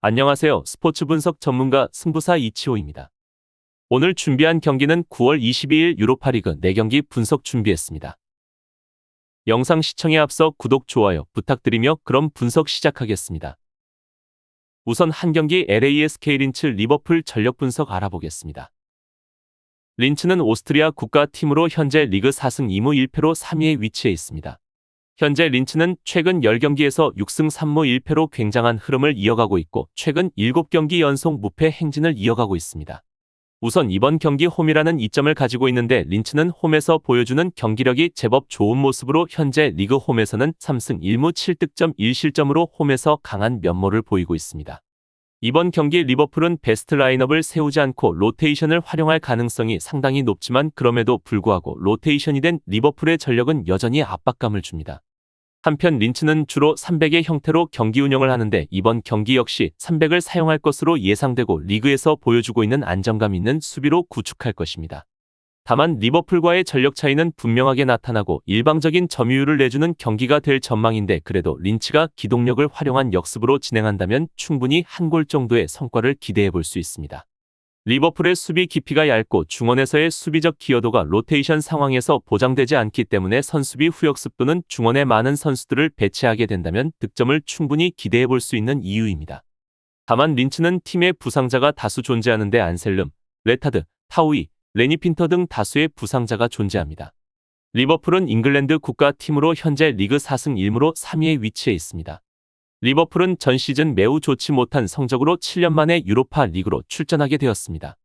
안녕하세요. 스포츠 분석 전문가 승부사 이치호입니다. 오늘 준비한 경기는 9월 22일 유로파리그 4경기 분석 준비했습니다. 영상 시청에 앞서 구독, 좋아요 부탁드리며 그럼 분석 시작하겠습니다. 우선 한 경기 LASK 린츠 리버풀 전력 분석 알아보겠습니다. 린츠는 오스트리아 국가팀으로 현재 리그 4승 2무 1패로 3위에 위치해 있습니다. 현재 린츠는 최근 10경기에서 6승 3무 1패로 굉장한 흐름을 이어가고 있고 최근 7경기 연속 무패 행진을 이어가고 있습니다. 우선 이번 경기 홈이라는 이점을 가지고 있는데 린츠는 홈에서 보여주는 경기력이 제법 좋은 모습으로 현재 리그 홈에서는 3승 1무 7득점 1실점으로 홈에서 강한 면모를 보이고 있습니다. 이번 경기 리버풀은 베스트 라인업을 세우지 않고 로테이션을 활용할 가능성이 상당히 높지만 그럼에도 불구하고 로테이션이 된 리버풀의 전력은 여전히 압박감을 줍니다. 한편 린츠는 주로 3백의 형태로 경기 운영을 하는데 이번 경기 역시 3백을 사용할 것으로 예상되고 리그에서 보여주고 있는 안정감 있는 수비로 구축할 것입니다. 다만 리버풀과의 전력 차이는 분명하게 나타나고 일방적인 점유율을 내주는 경기가 될 전망인데 그래도 린츠가 기동력을 활용한 역습으로 진행한다면 충분히 한 골 정도의 성과를 기대해 볼 수 있습니다. 리버풀의 수비 깊이가 얇고 중원에서의 수비적 기여도가 로테이션 상황에서 보장되지 않기 때문에 선수비 후역습 또는 중원에 많은 선수들을 배치하게 된다면 득점을 충분히 기대해 볼 수 있는 이유입니다. 다만 린츠는 팀에 부상자가 다수 존재하는데 안셀름, 레타드, 타우이, 레니 핀터 등 다수의 부상자가 존재합니다. 리버풀은 잉글랜드 국가팀으로 현재 리그 4승 1무로 3위에 위치해 있습니다. 리버풀은 전 시즌 매우 좋지 못한 성적으로 7년 만에 유로파 리그로 출전하게 되었습니다.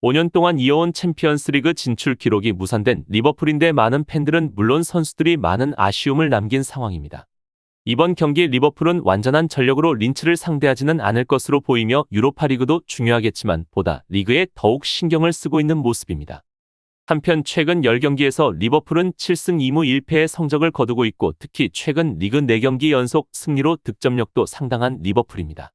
5년 동안 이어온 챔피언스리그 진출 기록이 무산된 리버풀인데 많은 팬들은 물론 선수들이 많은 아쉬움을 남긴 상황입니다. 이번 경기 리버풀은 완전한 전력으로 린츠를 상대하지는 않을 것으로 보이며 유로파 리그도 중요하겠지만 보다 리그에 더욱 신경을 쓰고 있는 모습입니다. 한편 최근 10경기에서 리버풀은 7승 2무 1패의 성적을 거두고 있고 특히 최근 리그 4경기 연속 승리로 득점력도 상당한 리버풀입니다.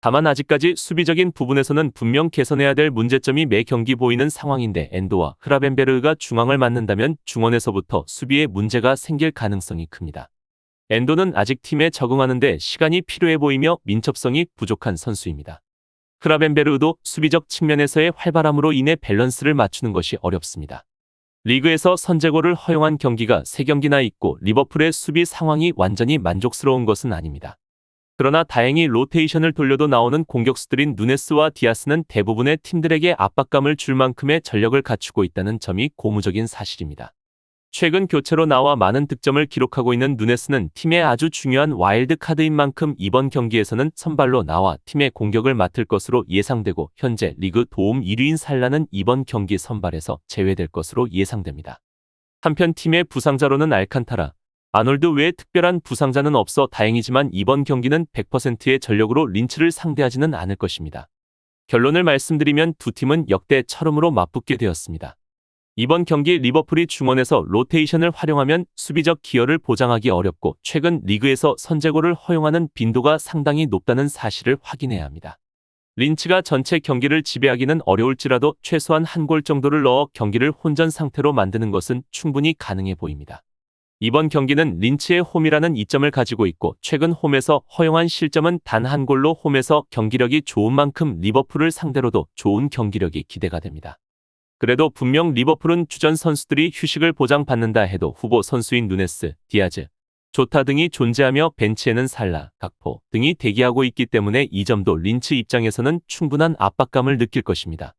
다만 아직까지 수비적인 부분에서는 분명 개선해야 될 문제점이 매 경기 보이는 상황인데 엔도와 흐라벤베르흐가 중앙을 맡는다면 중원에서부터 수비에 문제가 생길 가능성이 큽니다. 엔도는 아직 팀에 적응하는 데 시간이 필요해 보이며 민첩성이 부족한 선수입니다. 흐라벤베르흐도 수비적 측면에서의 활발함으로 인해 밸런스를 맞추는 것이 어렵습니다. 리그에서 선제골을 허용한 경기가 3경기나 있고 리버풀의 수비 상황이 완전히 만족스러운 것은 아닙니다. 그러나 다행히 로테이션을 돌려도 나오는 공격수들인 누네스와 디아스는 대부분의 팀들에게 압박감을 줄 만큼의 전력을 갖추고 있다는 점이 고무적인 사실입니다. 최근 교체로 나와 많은 득점을 기록하고 있는 누네스는 팀의 아주 중요한 와일드 카드인 만큼 이번 경기에서는 선발로 나와 팀의 공격을 맡을 것으로 예상되고 현재 리그 도움 1위인 살라는 이번 경기 선발에서 제외될 것으로 예상됩니다. 한편 팀의 부상자로는 알칸타라, 아놀드 외에 특별한 부상자는 없어 다행이지만 이번 경기는 100%의 전력으로 린츠를 상대하지는 않을 것입니다. 결론을 말씀드리면 두 팀은 역대 처음으로 맞붙게 되었습니다. 이번 경기 리버풀이 중원에서 로테이션을 활용하면 수비적 기여를 보장하기 어렵고 최근 리그에서 선제골을 허용하는 빈도가 상당히 높다는 사실을 확인해야 합니다. 린츠가 전체 경기를 지배하기는 어려울지라도 최소한 한 골 정도를 넣어 경기를 혼전 상태로 만드는 것은 충분히 가능해 보입니다. 이번 경기는 린츠의 홈이라는 이점을 가지고 있고 최근 홈에서 허용한 실점은 단 한 골로 홈에서 경기력이 좋은 만큼 리버풀을 상대로도 좋은 경기력이 기대가 됩니다. 그래도 분명 리버풀은 주전 선수들이 휴식을 보장받는다 해도 후보 선수인 누네스, 디아즈, 조타 등이 존재하며 벤치에는 살라, 각포 등이 대기하고 있기 때문에 이 점도 린츠 입장에서는 충분한 압박감을 느낄 것입니다.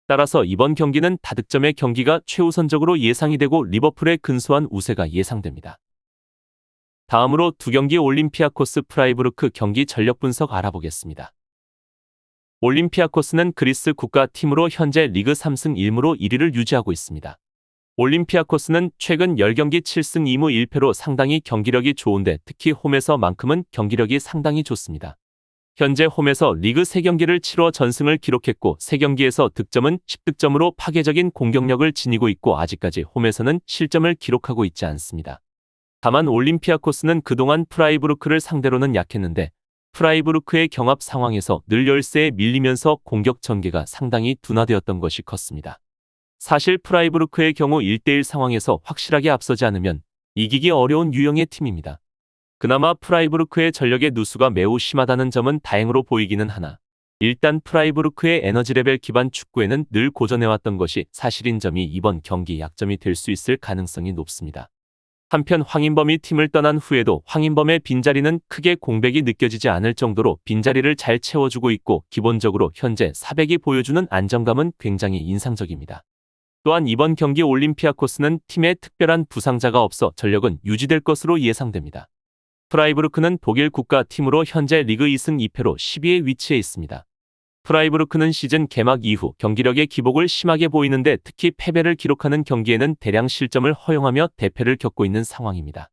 따라서 이번 경기는 다득점의 경기가 최우선적으로 예상이 되고 리버풀의 근소한 우세가 예상됩니다. 다음으로 두 경기 올림피아코스 프라이부르크 경기 전력 분석 알아보겠습니다. 올림피아코스는 그리스 국가팀으로 현재 리그 3승 1무로 1위를 유지하고 있습니다. 올림피아코스는 최근 10경기 7승 2무 1패로 상당히 경기력이 좋은데 특히 홈에서만큼은 경기력이 상당히 좋습니다. 현재 홈에서 리그 3경기를 치러 전승을 기록했고 3경기에서 득점은 10득점으로 파괴적인 공격력을 지니고 있고 아직까지 홈에서는 실점을 기록하고 있지 않습니다. 다만 올림피아코스는 그동안 프라이부르크를 상대로는 약했는데 프라이부르크의 경합 상황에서 늘 열세에 밀리면서 공격 전개가 상당히 둔화되었던 것이 컸습니다. 사실 프라이부르크의 경우 1대1 상황에서 확실하게 앞서지 않으면 이기기 어려운 유형의 팀입니다. 그나마 프라이부르크의 전력의 누수가 매우 심하다는 점은 다행으로 보이기는 하나, 일단 프라이부르크의 에너지 레벨 기반 축구에는 늘 고전해왔던 것이 사실인 점이 이번 경기 약점이 될 수 있을 가능성이 높습니다. 한편 황인범이 팀을 떠난 후에도 황인범의 빈자리는 크게 공백이 느껴지지 않을 정도로 빈자리를 잘 채워주고 있고 기본적으로 현재 400이 보여주는 안정감은 굉장히 인상적입니다. 또한 이번 경기 올림피아코스는 팀에 특별한 부상자가 없어 전력은 유지될 것으로 예상됩니다. 프라이부르크는 독일 국가팀으로 현재 리그 2승 2패로 10위에 위치해 있습니다. 프라이부르크는 시즌 개막 이후 경기력의 기복을 심하게 보이는데 특히 패배를 기록하는 경기에는 대량 실점을 허용하며 대패를 겪고 있는 상황입니다.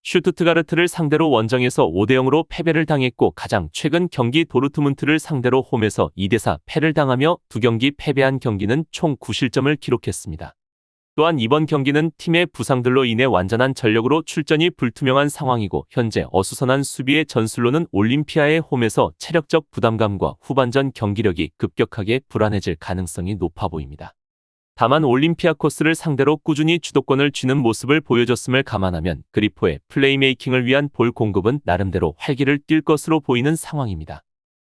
슈투트가르트를 상대로 원정에서 5대0으로 패배를 당했고 가장 최근 경기 도르트문트를 상대로 홈에서 2대4 패를 당하며 두 경기 패배한 경기는 총 9실점을 기록했습니다. 또한 이번 경기는 팀의 부상들로 인해 완전한 전력으로 출전이 불투명한 상황이고 현재 어수선한 수비의 전술로는 올림피아의 홈에서 체력적 부담감과 후반전 경기력이 급격하게 불안해질 가능성이 높아 보입니다. 다만 올림피아코스를 상대로 꾸준히 주도권을 쥐는 모습을 보여줬음을 감안하면 그리포의 플레이메이킹을 위한 볼 공급은 나름대로 활기를 띨 것으로 보이는 상황입니다.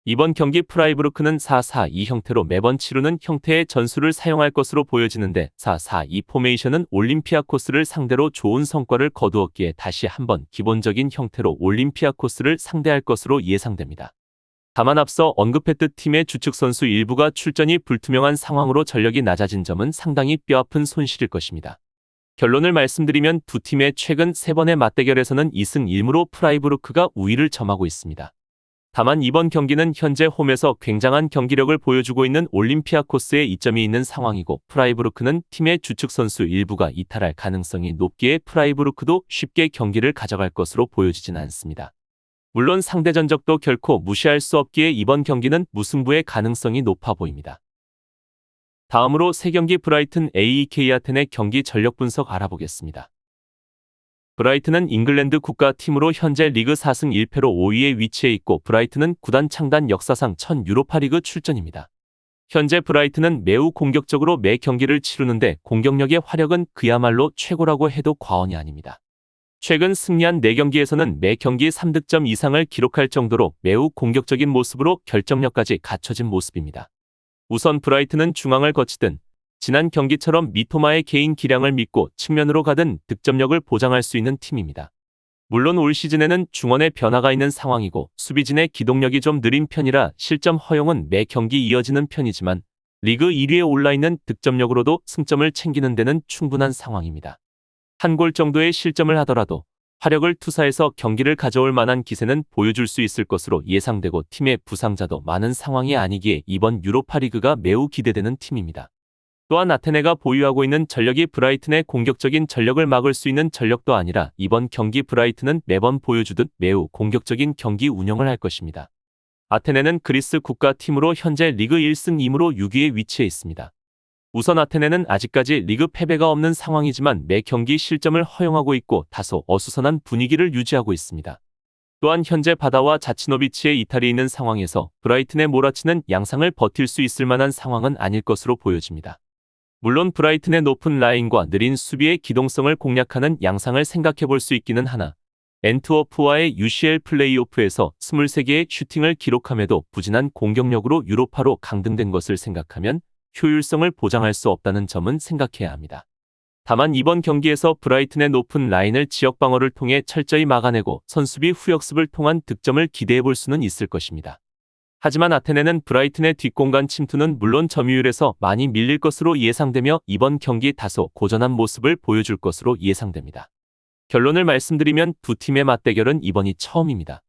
이번 경기 프라이부르크는 4-4-2 형태로 매번 치르는 형태의 전술을 사용할 것으로 보여지는데 4-4-2 포메이션은 올림피아코스를 상대로 좋은 성과를 거두었기에 다시 한번 기본적인 형태로 올림피아코스를 상대할 것으로 예상됩니다. 다만 앞서 언급했듯 팀의 주축 선수 일부가 출전이 불투명한 상황으로 전력이 낮아진 점은 상당히 뼈아픈 손실일 것입니다. 결론을 말씀드리면 두 팀의 최근 3번의 맞대결에서는 2승 1무로 프라이부르크가 우위를 점하고 있습니다. 다만 이번 경기는 현재 홈에서 굉장한 경기력을 보여주고 있는 올림피아코스에 이점이 있는 상황이고 프라이부르크는 팀의 주축 선수 일부가 이탈할 가능성이 높기에 프라이부르크도 쉽게 경기를 가져갈 것으로 보여지진 않습니다. 물론 상대 전적도 결코 무시할 수 없기에 이번 경기는 무승부의 가능성이 높아 보입니다. 다음으로 3경기 브라이튼 AEK 아텐의 경기 전력 분석 알아보겠습니다. 브라이튼은 잉글랜드 국가팀으로 현재 리그 4승 1패로 5위에 위치해 있고 브라이튼은 구단 창단 역사상 첫 유로파리그 출전입니다. 현재 브라이튼은 매우 공격적으로 매 경기를 치르는데 공격력의 화력은 그야말로 최고라고 해도 과언이 아닙니다. 최근 승리한 4경기에서는 매 경기 3득점 이상을 기록할 정도로 매우 공격적인 모습으로 결정력까지 갖춰진 모습입니다. 우선 브라이튼은 중앙을 거치든 지난 경기처럼 미토마의 개인 기량을 믿고 측면으로 가든 득점력을 보장할 수 있는 팀입니다. 물론 올 시즌에는 중원에 변화가 있는 상황이고 수비진의 기동력이 좀 느린 편이라 실점 허용은 매 경기 이어지는 편이지만 리그 1위에 올라있는 득점력으로도 승점을 챙기는 데는 충분한 상황입니다. 한 골 정도의 실점을 하더라도 화력을 투사해서 경기를 가져올 만한 기세는 보여줄 수 있을 것으로 예상되고 팀의 부상자도 많은 상황이 아니기에 이번 유로파리그가 매우 기대되는 팀입니다. 또한 아테네가 보유하고 있는 전력이 브라이튼의 공격적인 전력을 막을 수 있는 전력도 아니라 이번 경기 브라이튼은 매번 보여주듯 매우 공격적인 경기 운영을 할 것입니다. 아테네는 그리스 국가팀으로 현재 리그 1승 2무로 6위에 위치해 있습니다. 우선 아테네는 아직까지 리그 패배가 없는 상황이지만 매 경기 실점을 허용하고 있고 다소 어수선한 분위기를 유지하고 있습니다. 또한 현재 바다와 자치노비치의 이탈이 있는 상황에서 브라이튼의 몰아치는 양상을 버틸 수 있을 만한 상황은 아닐 것으로 보여집니다. 물론 브라이튼의 높은 라인과 느린 수비의 기동성을 공략하는 양상을 생각해 볼 수 있기는 하나 앤트워프와의 UCL 플레이오프에서 23개의 슈팅을 기록함에도 부진한 공격력으로 유로파로 강등된 것을 생각하면 효율성을 보장할 수 없다는 점은 생각해야 합니다. 다만 이번 경기에서 브라이튼의 높은 라인을 지역 방어를 통해 철저히 막아내고 선수비 후역습을 통한 득점을 기대해 볼 수는 있을 것입니다. 하지만 아테네는 브라이튼의 뒷공간 침투는 물론 점유율에서 많이 밀릴 것으로 예상되며 이번 경기 다소 고전한 모습을 보여줄 것으로 예상됩니다. 결론을 말씀드리면 두 팀의 맞대결은 이번이 처음입니다.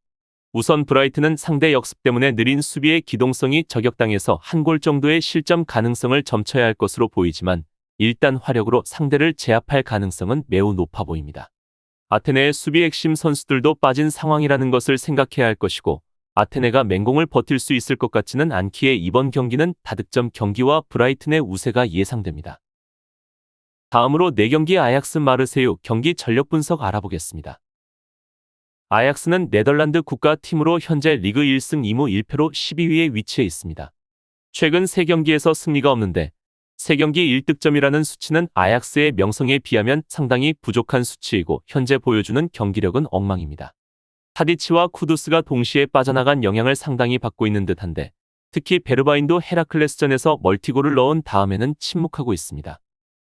우선 브라이튼은 상대 역습 때문에 느린 수비의 기동성이 저격당해서 한 골 정도의 실점 가능성을 점쳐야 할 것으로 보이지만 일단 화력으로 상대를 제압할 가능성은 매우 높아 보입니다. 아테네의 수비 핵심 선수들도 빠진 상황이라는 것을 생각해야 할 것이고 아테네가 맹공을 버틸 수 있을 것 같지는 않기에 이번 경기는 다득점 경기와 브라이튼의 우세가 예상됩니다. 다음으로 4경기 아약스 마르세유 경기 전력 분석 알아보겠습니다. 아약스는 네덜란드 국가팀으로 현재 리그 1승 2무 1패로 12위에 위치해 있습니다. 최근 3경기에서 승리가 없는데 3경기 1득점이라는 수치는 아약스의 명성에 비하면 상당히 부족한 수치이고 현재 보여주는 경기력은 엉망입니다. 타디치와 쿠두스가 동시에 빠져나간 영향을 상당히 받고 있는 듯한데 특히 베르바인도 헤라클레스전에서 멀티골을 넣은 다음에는 침묵하고 있습니다.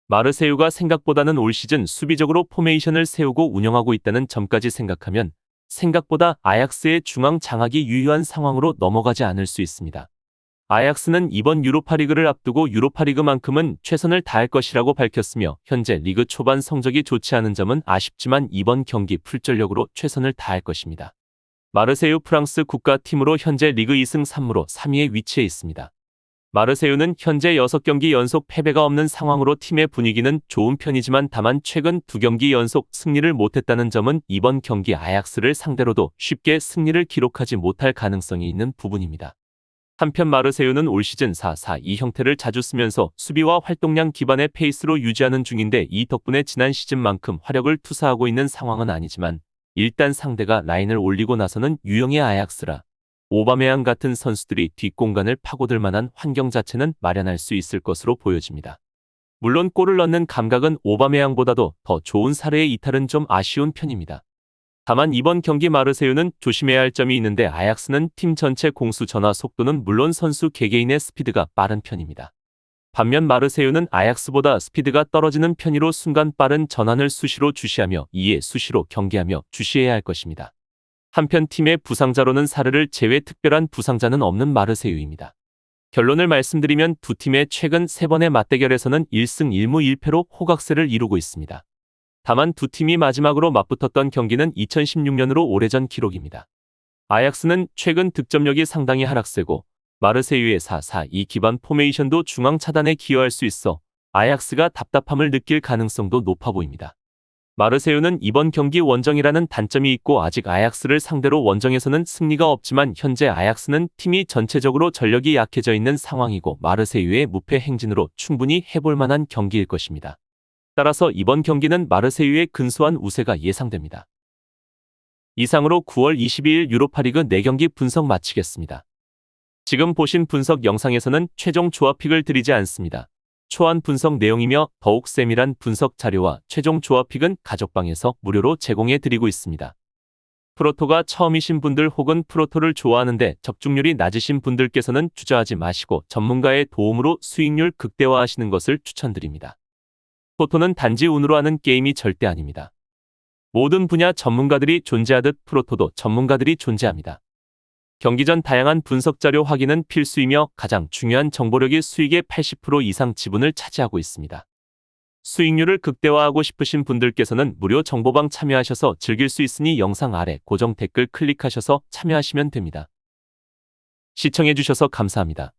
마르세유가 생각보다는 올 시즌 수비적으로 포메이션을 세우고 운영하고 있다는 점까지 생각하면 생각보다 아약스의 중앙 장악이 유효한 상황으로 넘어가지 않을 수 있습니다. 아약스는 이번 유로파리그를 앞두고 유로파리그만큼은 최선을 다할 것이라고 밝혔으며 현재 리그 초반 성적이 좋지 않은 점은 아쉽지만 이번 경기 풀전력으로 최선을 다할 것입니다. 마르세유 프랑스 국가팀으로 현재 리그 2승 3무로 3위에 위치해 있습니다. 마르세유는 현재 6경기 연속 패배가 없는 상황으로 팀의 분위기는 좋은 편이지만 다만 최근 2경기 연속 승리를 못했다는 점은 이번 경기 아약스를 상대로도 쉽게 승리를 기록하지 못할 가능성이 있는 부분입니다. 한편 마르세유는 올 시즌 4-4-2 형태를 자주 쓰면서 수비와 활동량 기반의 페이스로 유지하는 중인데 이 덕분에 지난 시즌만큼 화력을 투사하고 있는 상황은 아니지만 일단 상대가 라인을 올리고 나서는 유형의 아약스라 오바메양 같은 선수들이 뒷공간을 파고들 만한 환경 자체는 마련할 수 있을 것으로 보여집니다. 물론 골을 넣는 감각은 오바메양보다도 더 좋은 사례의 이탈은 좀 아쉬운 편입니다. 다만 이번 경기 마르세유는 조심해야 할 점이 있는데 아약스는 팀 전체 공수 전화 속도는 물론 선수 개개인의 스피드가 빠른 편입니다. 반면 마르세유는 아약스보다 스피드가 떨어지는 편이로 순간 빠른 전환을 수시로 주시하며 이에 수시로 경계하며 주시해야 할 것입니다. 한편 팀의 부상자로는 사르를 제외 특별한 부상자는 없는 마르세유입니다. 결론을 말씀드리면 두 팀의 최근 3번의 맞대결에서는 1승 1무 1패로 호각세를 이루고 있습니다. 다만 두 팀이 마지막으로 맞붙었던 경기는 2016년으로 오래전 기록입니다. 아약스는 최근 득점력이 상당히 하락세고 마르세유의 4-4-2 기반 포메이션도 중앙 차단에 기여할 수 있어 아약스가 답답함을 느낄 가능성도 높아 보입니다. 마르세유는 이번 경기 원정이라는 단점이 있고 아직 아약스를 상대로 원정에서는 승리가 없지만 현재 아약스는 팀이 전체적으로 전력이 약해져 있는 상황이고 마르세유의 무패 행진으로 충분히 해볼 만한 경기일 것입니다. 따라서 이번 경기는 마르세유의 근소한 우세가 예상됩니다. 이상으로 9월 22일 유로파리그 4경기 분석 마치겠습니다. 지금 보신 분석 영상에서는 최종 조합픽을 드리지 않습니다. 초안 분석 내용이며 더욱 세밀한 분석 자료와 최종 조합픽은 가족방에서 무료로 제공해 드리고 있습니다. 프로토가 처음이신 분들 혹은 프로토를 좋아하는데 적중률이 낮으신 분들께서는 주저하지 마시고 전문가의 도움으로 수익률 극대화하시는 것을 추천드립니다. 프로토는 단지 운으로 하는 게임이 절대 아닙니다. 모든 분야 전문가들이 존재하듯 프로토도 전문가들이 존재합니다. 경기 전 다양한 분석 자료 확인은 필수이며 가장 중요한 정보력이 수익의 80% 이상 지분을 차지하고 있습니다. 수익률을 극대화하고 싶으신 분들께서는 무료 정보방 참여하셔서 즐길 수 있으니 영상 아래 고정 댓글 클릭하셔서 참여하시면 됩니다. 시청해주셔서 감사합니다.